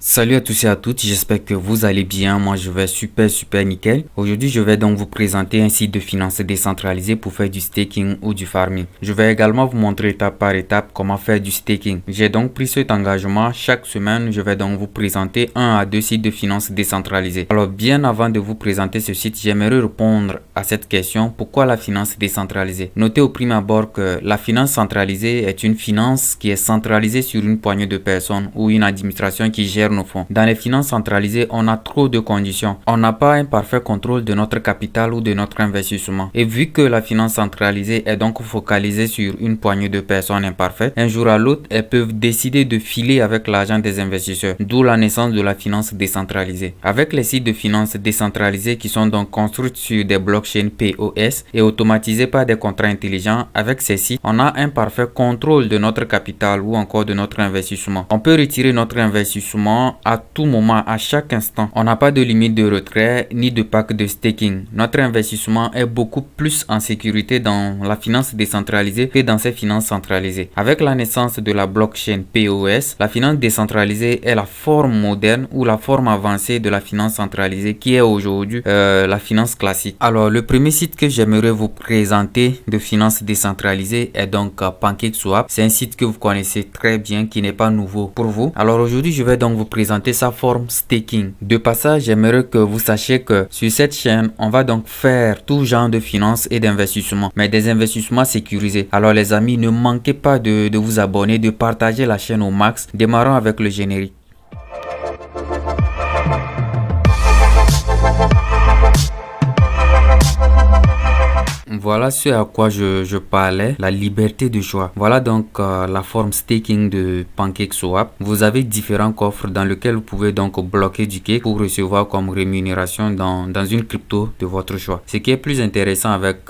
Salut à tous et à toutes, j'espère que vous allez bien. Moi, je vais super nickel. Aujourd'hui, je vais donc vous présenter un site de finances décentralisé pour faire du staking ou du farming. Je vais également vous montrer étape par étape comment faire du staking. J'ai donc pris cet engagement. Chaque semaine, je vais donc vous présenter 1 à 2 sites de finances décentralisés. Alors, bien avant de vous présenter ce site, j'aimerais répondre à cette question. Pourquoi la finance décentralisée? Notez au prime abord que la finance centralisée est une finance qui est centralisée sur une poignée de personnes ou une administration qui gère nos fonds. Dans les finances centralisées, on a trop de conditions. On n'a pas un parfait contrôle de notre capital ou de notre investissement. Et vu que la finance centralisée est donc focalisée sur une poignée de personnes imparfaites, un jour à l'autre, elles peuvent décider de filer avec l'argent des investisseurs, d'où la naissance de la finance décentralisée. Avec les sites de finances décentralisés qui sont donc construits sur des blockchains POS et automatisés par des contrats intelligents, avec ces sites, on a un parfait contrôle de notre capital ou encore de notre investissement. On peut retirer notre investissement à tout moment, à chaque instant. On n'a pas de limite de retrait ni de pack de staking. Notre investissement est beaucoup plus en sécurité dans la finance décentralisée que dans ces finances centralisées. Avec la naissance de la blockchain POS, la finance décentralisée est la forme moderne ou la forme avancée de la finance centralisée qui est aujourd'hui la finance classique. Alors, le premier site que j'aimerais vous présenter de finance décentralisée est donc PancakeSwap. C'est un site que vous connaissez très bien, qui n'est pas nouveau pour vous. Alors aujourd'hui, je vais donc vous présenter sa forme staking. De passage, j'aimerais que vous sachiez que sur cette chaîne, on va donc faire tout genre de finances et d'investissement, mais des investissements sécurisés. Alors les amis, ne manquez pas de vous abonner, de partager la chaîne au max. Démarrons avec le générique. Voilà ce à quoi je parlais, la liberté de choix. Voilà donc la forme staking de PancakeSwap. Vous avez différents coffres dans lesquels vous pouvez donc bloquer du cake pour recevoir comme rémunération dans une crypto de votre choix. Ce qui est plus intéressant avec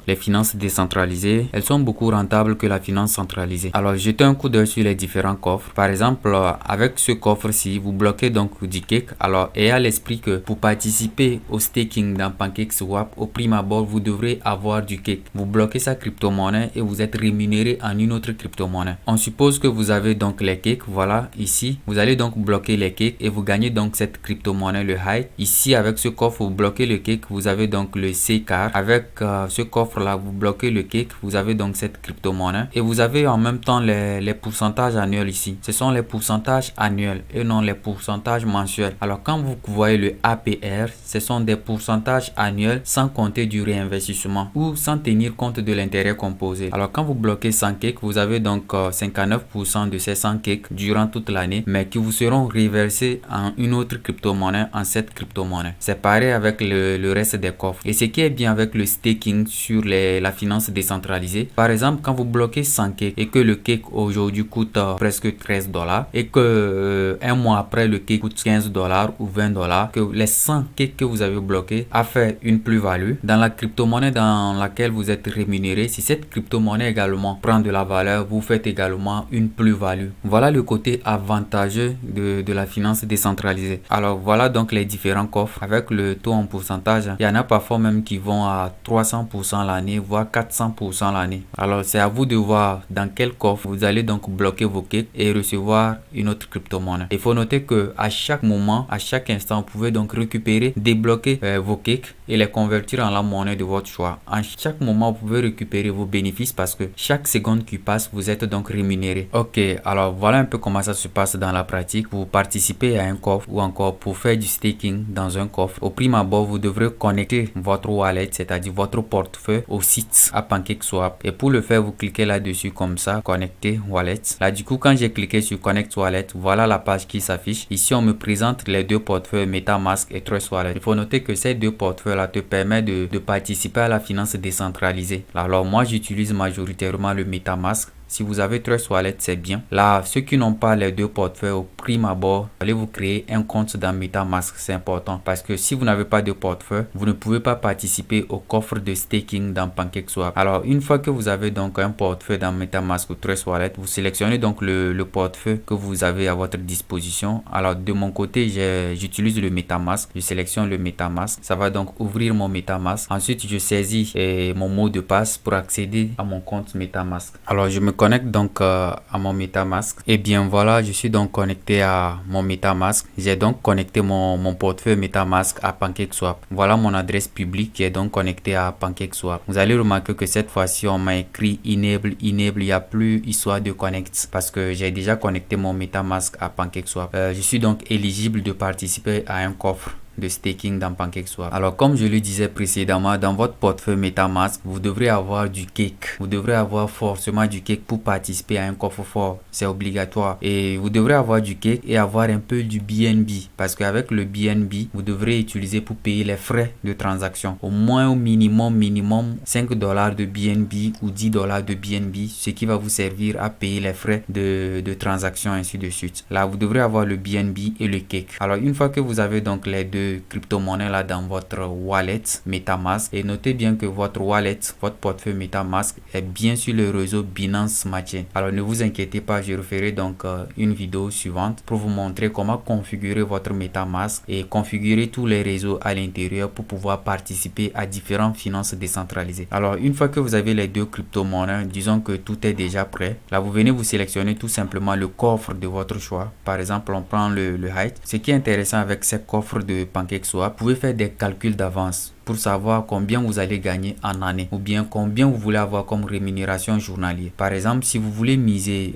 les finances décentralisées, elles sont beaucoup rentables que la finance centralisée. Alors jetez un coup d'œil sur les différents coffres. Par exemple, avec ce coffre-ci, vous bloquez donc du cake. Alors ayez à l'esprit que pour participer au staking dans PancakeSwap, au prime abord, vous devrez avoir du cake. Vous bloquez sa crypto-monnaie et vous êtes rémunéré en une autre crypto-monnaie. On suppose que vous avez donc les cakes. Voilà, ici, vous allez donc bloquer les cakes et vous gagnez donc cette crypto-monnaie, le HIDE. Ici, avec ce coffre, vous bloquez le cake. Vous avez donc le C-Car. Avec ce coffre-là, vous bloquez le cake. Vous avez donc cette crypto-monnaie. Et vous avez en même temps les pourcentages annuels ici. Ce sont les pourcentages annuels et non les pourcentages mensuels. Alors, quand vous voyez le APR, ce sont des pourcentages annuels sans compter du réinvestissement ou sans tenir compte de l'intérêt composé. Alors quand vous bloquez 100 cakes, vous avez donc 59% de ces 100 cakes durant toute l'année, mais qui vous seront reversés en une autre crypto-monnaie, en cette crypto-monnaie. C'est pareil avec le reste des coffres. Et ce qui est bien avec le staking sur la finance décentralisée, par exemple, quand vous bloquez 100 cakes et que le cake aujourd'hui coûte presque 13 dollars et que un mois après le cake coûte 15 dollars ou 20 dollars, que les 100 cakes que vous avez bloqués a fait une plus-value dans la crypto-monnaie dans laquelle vous êtes rémunéré. Si cette crypto-monnaie également prend de la valeur, vous faites également une plus-value. Voilà le côté avantageux de la finance décentralisée. Alors voilà donc les différents coffres avec le taux en pourcentage. Il y en a parfois même qui vont à 300% l'année, voire 400% l'année. Alors c'est à vous de voir dans quel coffre vous allez donc bloquer vos cakes et recevoir une autre crypto-monnaie. Il faut noter que à chaque moment, à chaque instant, vous pouvez donc récupérer, débloquer vos cakes et les convertir en la monnaie de votre choix. À chaque moment, vous pouvez récupérer vos bénéfices parce que chaque seconde qui passe, vous êtes donc rémunéré. Ok, alors voilà un peu comment ça se passe dans la pratique. Pour participer à un coffre ou encore pour faire du staking dans un coffre, au prime abord, vous devrez connecter votre wallet, c'est-à-dire votre portefeuille au site à PancakeSwap. Et pour le faire, vous cliquez là-dessus comme ça, connecter wallet. Là, du coup, quand j'ai cliqué sur Connect Wallet, voilà la page qui s'affiche. Ici, on me présente les deux portefeuilles MetaMask et Trust Wallet. Il faut noter que ces deux portefeuilles-là te permettent de participer à la finance décentralisée. Alors moi, j'utilise majoritairement le MetaMask. Si vous avez Trust Wallet, c'est bien. Là, ceux qui n'ont pas les deux portefeuilles au prime abord, allez vous créer un compte dans MetaMask. C'est important parce que si vous n'avez pas de portefeuille, vous ne pouvez pas participer au coffre de staking dans PancakeSwap. Alors, une fois que vous avez donc un portefeuille dans MetaMask ou Trust Wallet, vous sélectionnez donc le portefeuille que vous avez à votre disposition. Alors, de mon côté, j'utilise le MetaMask. Je sélectionne le MetaMask. Ça va donc ouvrir mon MetaMask. Ensuite, je saisis mon mot de passe pour accéder à mon compte MetaMask. Alors, je me connecte connecte donc à mon MetaMask. Et bien voilà, je suis donc connecté à mon MetaMask. J'ai donc connecté mon portefeuille MetaMask à PancakeSwap. Voilà mon adresse publique qui est donc connectée à PancakeSwap. Vous allez remarquer que cette fois-ci, on m'a écrit enable. Il n'y a plus histoire de connect parce que j'ai déjà connecté mon MetaMask à PancakeSwap. Je suis donc éligible de participer à un coffre de staking dans PancakeSwap. Alors comme je le disais précédemment, dans votre portefeuille MetaMask, vous devrez avoir du cake. Vous devrez avoir forcément du cake pour participer à un coffre-fort. C'est obligatoire. Et vous devrez avoir du cake et avoir un peu du BNB. Parce qu'avec le BNB, vous devrez utiliser pour payer les frais de transaction. Au moins au minimum 5 dollars de BNB ou 10 dollars de BNB, ce qui va vous servir à payer les frais de transaction, ainsi de suite. Là, vous devrez avoir le BNB et le cake. Alors une fois que vous avez donc les deux crypto-monnaies là dans votre wallet MetaMask, et notez bien que votre wallet, votre portefeuille MetaMask est bien sur le réseau Binance Smart Chain. Alors ne vous inquiétez pas, je referai donc une vidéo suivante pour vous montrer comment configurer votre MetaMask et configurer tous les réseaux à l'intérieur pour pouvoir participer à différentes finances décentralisées. Alors une fois que vous avez les deux crypto-monnaies, disons que tout est déjà prêt. Là vous venez vous sélectionner tout simplement le coffre de votre choix. Par exemple, on prend le Height. Ce qui est intéressant avec ces coffres de PancakeSwap, vous pouvez faire des calculs d'avance pour savoir combien vous allez gagner en année ou bien combien vous voulez avoir comme rémunération journalière. Par exemple, si vous voulez miser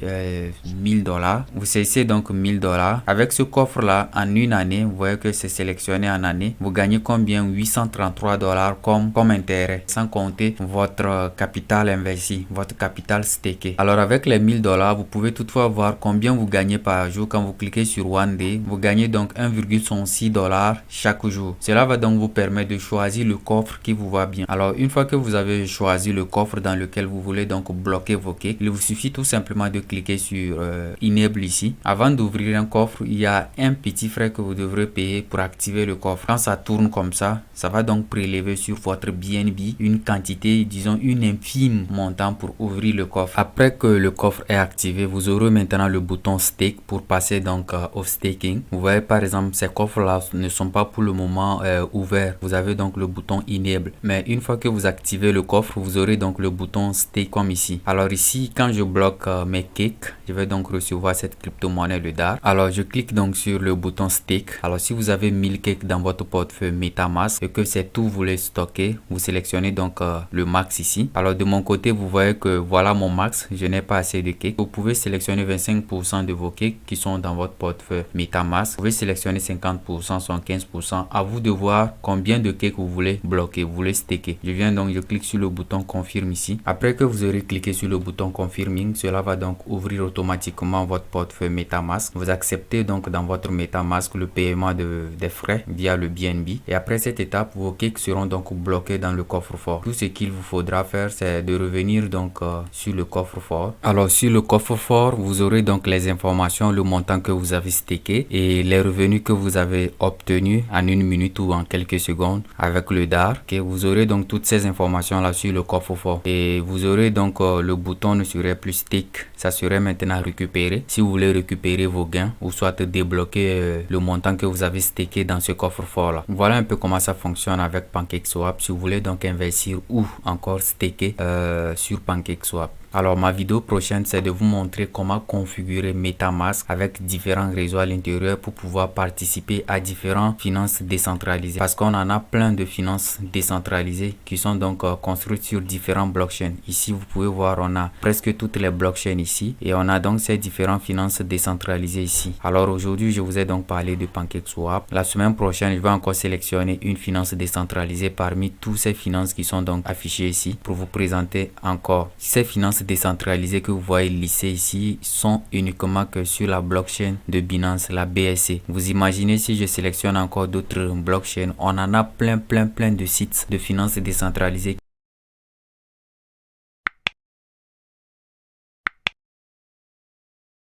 1000 dollars, vous saisissez donc 1000 dollars. Avec ce coffre là, en une année, vous voyez que c'est sélectionné en année, vous gagnez combien? 833 dollars comme intérêt, sans compter votre capital investi, votre capital staké. Alors avec les 1000 dollars, vous pouvez toutefois voir combien vous gagnez par jour. Quand vous cliquez sur One Day, vous gagnez donc 1,6 dollars chaque jour. Cela va donc vous permettre de choisir le coffre qui vous va bien. Alors une fois que vous avez choisi le coffre dans lequel vous voulez donc bloquer vos cakes, il vous suffit tout simplement de cliquer sur Enable ici. Avant d'ouvrir un coffre, il y a un petit frais que vous devrez payer pour activer le coffre. Quand ça tourne comme ça va donc prélever sur votre BNB une quantité, disons une infime montant pour ouvrir le coffre. Après que le coffre est activé, vous aurez maintenant le bouton stake pour passer donc au staking. Vous voyez par exemple ces coffres là ne sont pas pour le moment ouverts. Vous avez donc le bouton enable, mais une fois que vous activez le coffre, vous aurez donc le bouton stake comme ici. Alors ici, quand je bloque mes cakes, je vais donc recevoir cette crypto-monnaie de DAR. Alors je clique donc sur le bouton stake. Alors si vous avez 1000 cakes dans votre portefeuille MetaMask et que c'est tout vous voulez stocker, vous sélectionnez donc le max ici. Alors de mon côté, vous voyez que voilà mon max, je n'ai pas assez de cakes. Vous pouvez sélectionner 25% de vos cakes qui sont dans votre portefeuille MetaMask. Vous pouvez sélectionner 50%, 75%. À vous de voir combien de cakes vous voulez bloquer, vous voulez staker. Je clique sur le bouton confirme ici. Après que vous aurez cliqué sur le bouton confirming, cela va donc ouvrir automatiquement votre portefeuille MetaMask. Vous acceptez donc dans votre MetaMask le paiement des frais via le BNB. Et après cette étape, vos cakes seront donc bloqués dans le coffre-fort. Tout ce qu'il vous faudra faire, c'est de revenir donc sur le coffre-fort. Alors sur le coffre-fort, vous aurez donc les informations, le montant que vous avez staké et les revenus que vous avez obtenus en une minute ou en quelques secondes avec le DAR. Okay, vous aurez donc toutes ces informations là sur le coffre-fort et vous aurez donc le bouton ne serait plus stake, ça serait maintenant récupéré. Si vous voulez récupérer vos gains ou soit débloquer le montant que vous avez staké dans ce coffre-fort là. Voilà un peu comment ça fonctionne avec PancakeSwap si vous voulez donc investir ou encore staker sur PancakeSwap. Alors ma vidéo prochaine, c'est de vous montrer comment configurer MetaMask avec différents réseaux à l'intérieur pour pouvoir participer à différentes finances décentralisées. Parce qu'on en a plein de finances décentralisées qui sont donc construites sur différents blockchains. Ici, vous pouvez voir, on a presque toutes les blockchains ici et on a donc ces différentes finances décentralisées ici. Alors aujourd'hui, je vous ai donc parlé de PancakeSwap. La semaine prochaine, je vais encore sélectionner une finance décentralisée parmi toutes ces finances qui sont donc affichées ici pour vous présenter encore ces finances décentralisées que vous voyez listées ici sont uniquement que sur la blockchain de Binance, la BSC. Vous imaginez si je sélectionne encore d'autres blockchains, on en a plein de sites de finances décentralisées